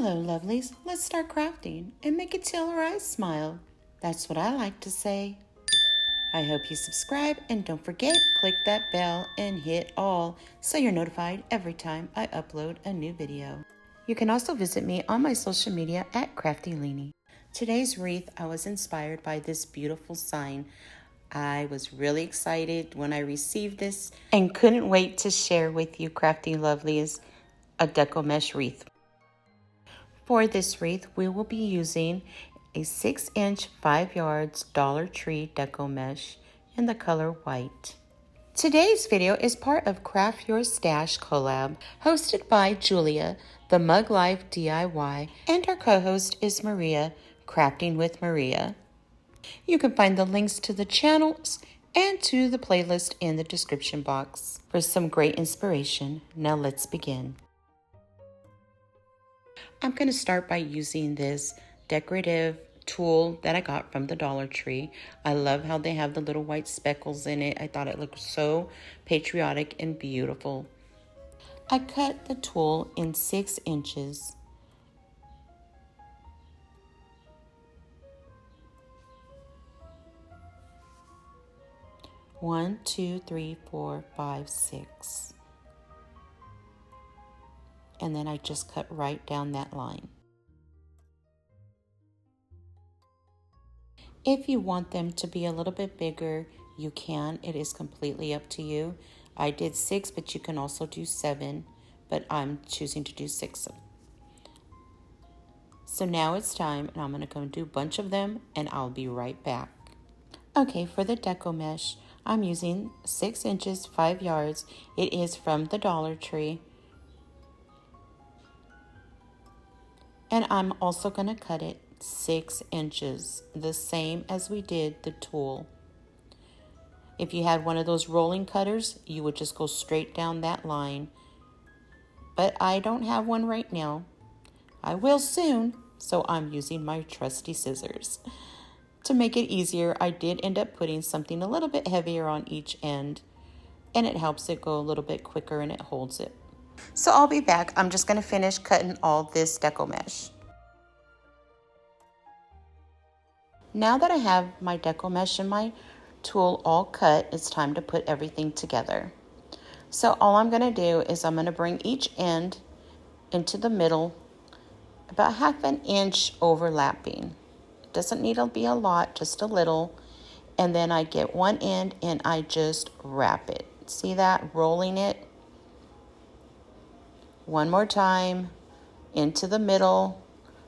Hello, lovelies. Let's start crafting and make it till our eyes smile. That's what I like to say. I hope you subscribe and don't forget, click that bell and hit all so you're notified every time I upload a new video. You can also visit me on my social media at Krafty. Today's wreath, I was inspired by this beautiful sign. I was really excited when I received this and couldn't wait to share with you, crafty lovelies, a Deco Mesh Wreath. For this wreath, we will be using a 6-inch 5 yards Dollar Tree Deco Mesh in the color white. Today's video is part of Craft Your Stash collab, hosted by Julia, the Mug Life DIY, and our co-host is Maria, Crafting with Maria. You can find the links to the channels and to the playlist in the description box for some great inspiration. Now let's begin. I'm going to start by using this decorative tulle that I got from the Dollar Tree. I love how they have the little white speckles in it. I thought it looked so patriotic and beautiful. I cut the tulle in 6 inches. One, two, three, four, five, six. And then I just cut right down that line. If you want them to be a little bit bigger, you can. It is completely up to you. I did 6, but you can also do 7, but I'm choosing to do 6. So now it's time, and I'm going to go do a bunch of them, and I'll be right back. Okay, for the Deco Mesh, I'm using 6 inches, 5 yards. It is from the Dollar Tree. And I'm also going to cut it 6 inches, the same as we did the tulle. If you had one of those rolling cutters, you would just go straight down that line. But I don't have one right now. I will soon, so I'm using my trusty scissors. To make it easier, I did end up putting something a little bit heavier on each end, and it helps it go a little bit quicker and it holds it. So I'll be back. I'm just going to finish cutting all this Deco Mesh. Now that I have my Deco Mesh and my tulle all cut, it's time to put everything together. So all I'm going to do is I'm going to bring each end into the middle, about 1/2 inch overlapping. Doesn't need to be a lot, just a little. And then I get one end and I just wrap it. See that? Rolling it. One more time into the middle.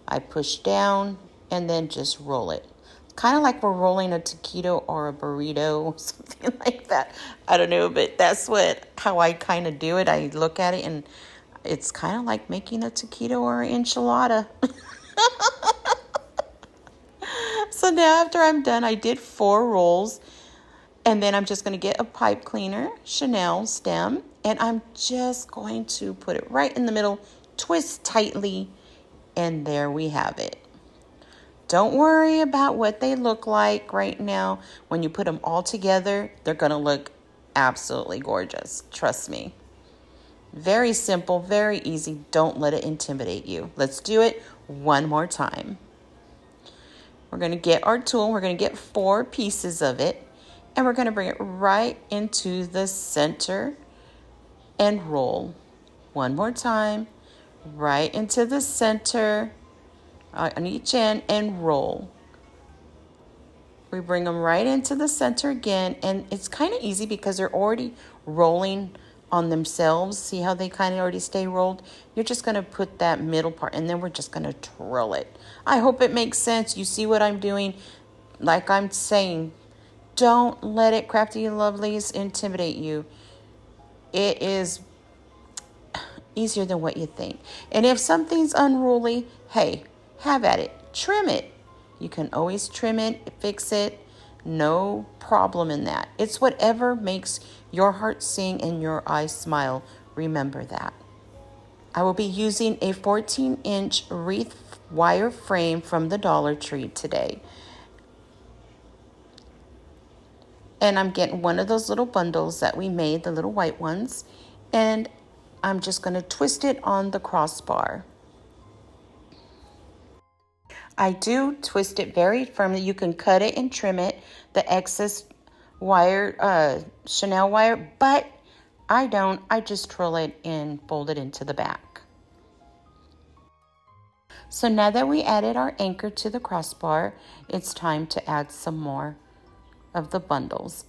I push down and then just roll it. Kind of like we're rolling a taquito or a burrito, something like that. I don't know, but that's how I kind of do it. I look at it and it's kind of like making a taquito or an enchilada. So now after I'm done, I did 4 rolls. And then I'm just going to get a pipe cleaner, Chanel stem. And I'm just going to put it right in the middle, twist tightly, and there we have it. Don't worry about what they look like right now. When you put them all together, they're going to look absolutely gorgeous. Trust me. Very simple, very easy. Don't let it intimidate you. Let's do it one more time. We're going to get our tulle. We're going to get 4 pieces of it. And we're going to bring it right into the center and roll. One more time. Right into the center on each end and roll. We bring them right into the center again. And it's kind of easy because they're already rolling on themselves. See how they kind of already stay rolled? You're just going to put that middle part and then we're just going to twirl it. I hope it makes sense. You see what I'm doing? Like I'm saying, don't let it, crafty lovelies, intimidate you. It is easier than what you think. And if something's unruly, hey, have at it. Trim it. You can always trim it, fix it. No problem in that. It's whatever makes your heart sing and your eyes smile. Remember that. I will be using a 14-inch wreath wire frame from the Dollar Tree today. And I'm getting one of those little bundles that we made, the little white ones. And I'm just going to twist it on the crossbar. I do twist it very firmly. You can cut it and trim it, the excess wire, Chanel wire, but I don't. I just twirl it and fold it into the back. So now that we added our anchor to the crossbar, it's time to add some more of the bundles.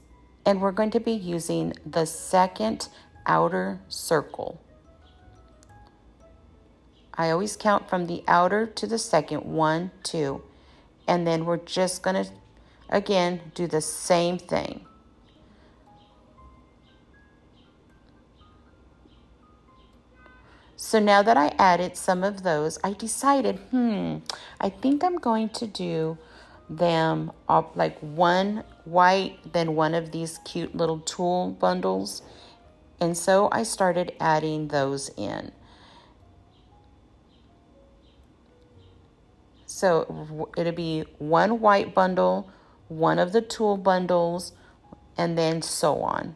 And we're going to be using the second outer circle. I always count from the outer to the second, 1, 2. And then we're just gonna, again, do the same thing. So now that I added some of those, I decided, I think I'm going to do them up like one white, then one of these cute little tulle bundles. And so I started adding those in. So it'll be one white bundle, one of the tulle bundles, and then so on.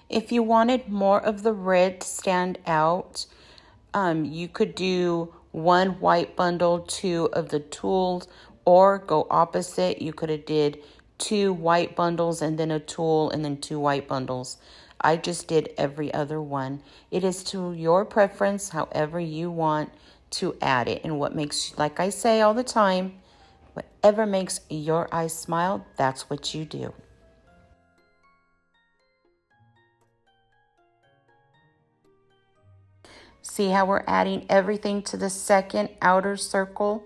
If you wanted more of the red to stand out, you could do one white bundle, 2 of the tulles, or go opposite. You could have did 2 white bundles and then a tulle and then 2 white bundles. I just did every other one. It is to your preference, however you want to add it. And what makes, like I say all the time, whatever makes your eyes smile, that's what you do. See how we're adding everything to the second outer circle?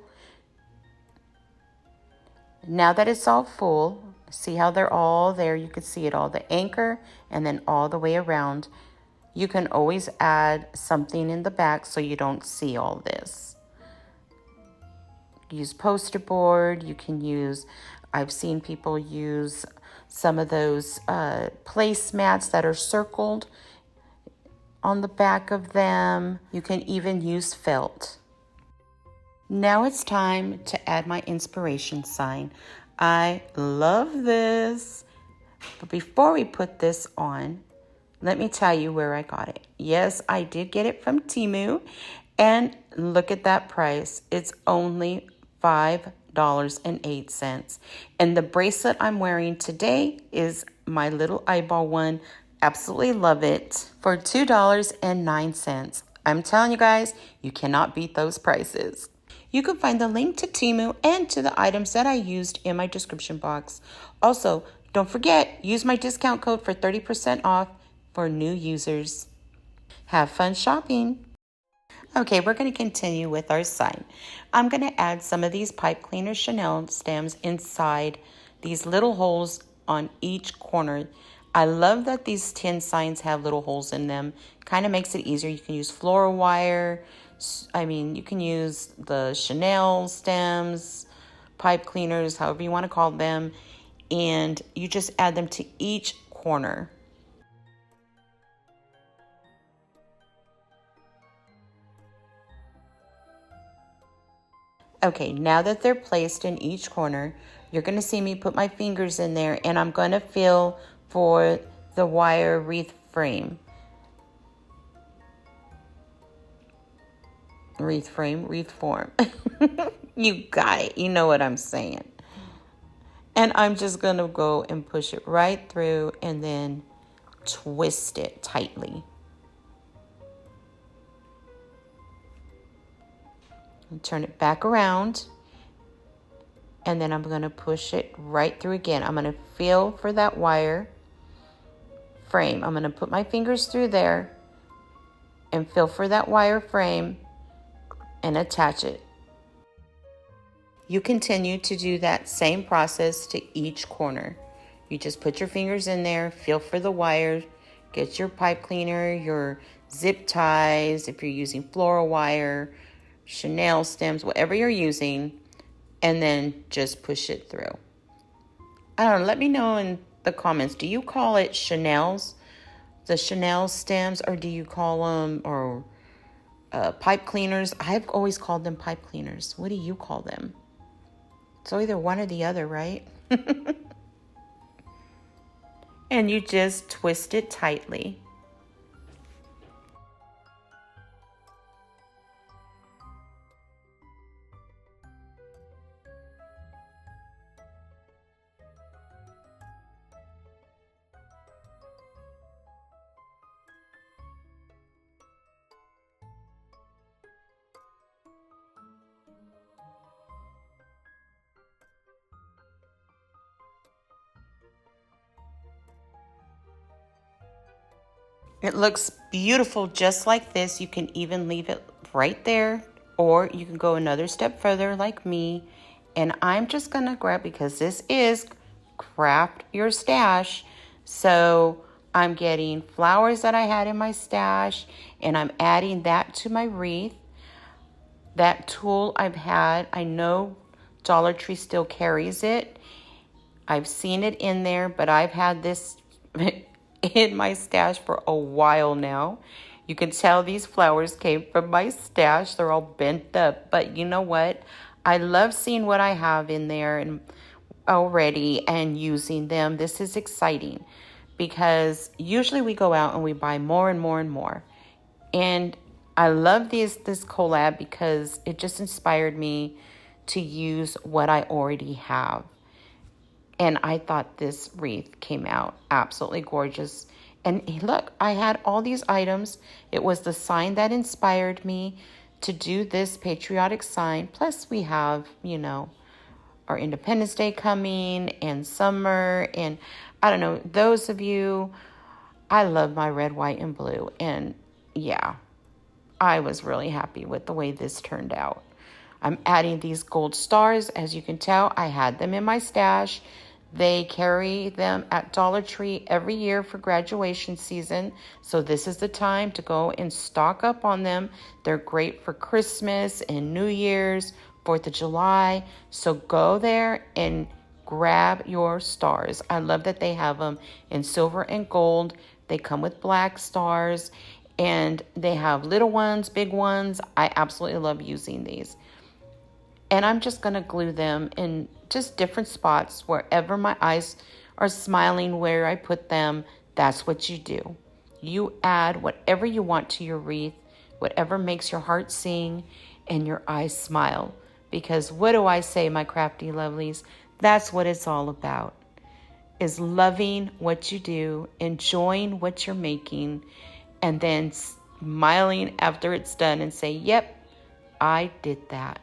Now that it's all full, see how they're all there? You can see it all, the anchor and then all the way around. You can always add something in the back so you don't see all this. Use poster board. You can use, I've seen people use some of those placemats that are circled on the back of them. You can even use felt. Now it's time to add my inspiration sign. I love this. But before we put this on, let me tell you where I got it. Yes, I did get it from Temu. And look at that price. It's only $5.08. And the bracelet I'm wearing today is my little eyeball one. Absolutely love it for $2.09. I'm telling you guys, you cannot beat those prices. You can find the link to Temu and to the items that I used in my description box. Also, don't forget, use my discount code for 30% off for new users. Have fun shopping. Okay, we're going to continue with our sign. I'm going to add some of these pipe cleaner Chanel stems inside these little holes on each corner. I love that these tin signs have little holes in them. Kind of makes it easier. You can use floral wire. You can use the Chanel stems, pipe cleaners, however you want to call them. And you just add them to each corner. Okay, now that they're placed in each corner, you're going to see me put my fingers in there and I'm going to feel for the wire wreath frame. Wreath form. You got it. You know what I'm saying. And I'm just going to go and push it right through and then twist it tightly. And turn it back around. And then I'm going to push it right through again. I'm going to feel for that wire frame. I'm going to put my fingers through there and feel for that wire frame and attach it. You continue to do that same process to each corner. You just put your fingers in there, feel for the wire, get your pipe cleaner, your zip ties, if you're using floral wire, Chanel stems, whatever you're using, and then just push it through. I don't know, let me know in the comments, do you call it Chanel's, the Chanel stems, or do you call them, or pipe cleaners. I've always called them pipe cleaners. What do you call them? So either one or the other, right? And you just twist it tightly. It looks beautiful just like this. You can even leave it right there, or you can go another step further like me. And I'm just gonna grab, because this is craft your stash. So I'm getting flowers that I had in my stash, and I'm adding that to my wreath. That tulle I've had, I know Dollar Tree still carries it. I've seen it in there, but I've had this in my stash for a while now. You can tell these flowers came from my stash. They're all bent up, but you know what? I love seeing what I have in there and already and using them. This is exciting because usually we go out and we buy more and more and more. And I love this collab because it just inspired me to use what I already have. And I thought this wreath came out absolutely gorgeous. And look, I had all these items. It was the sign that inspired me to do this patriotic sign. Plus we have, you know, our Independence Day coming and summer. And I don't know, those of you, I love my red, white, and blue. And yeah, I was really happy with the way this turned out. I'm adding these gold stars. As you can tell, I had them in my stash. They carry them at Dollar Tree every year for graduation season. So this is the time to go and stock up on them. They're great for Christmas and New Year's, 4th of July. So go there and grab your stars. I love that they have them in silver and gold. They come with black stars, and they have little ones, big ones. I absolutely love using these. And I'm just going to glue them in just different spots wherever my eyes are smiling, where I put them. That's what you do. You add whatever you want to your wreath, whatever makes your heart sing and your eyes smile. Because what do I say, my crafty lovelies? That's what it's all about, is loving what you do, enjoying what you're making, and then smiling after it's done and say, yep, I did that.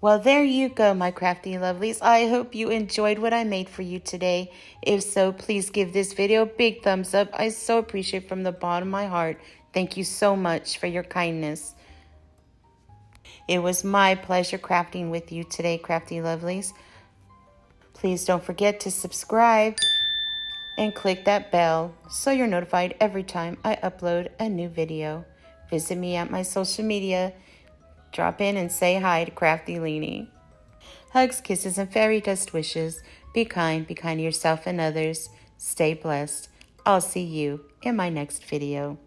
Well, there you go, my crafty lovelies. I hope you enjoyed what I made for you today. If so, please give this video a big thumbs up. I so appreciate from the bottom of my heart. Thank you so much for your kindness. It was my pleasure crafting with you today, crafty lovelies. Please don't forget to subscribe and click that bell so you're notified every time I upload a new video. Visit me at my social media. Drop in and say hi to Crafty Leanie. Hugs, kisses, and fairy dust wishes. Be kind to yourself and others. Stay blessed. I'll see you in my next video.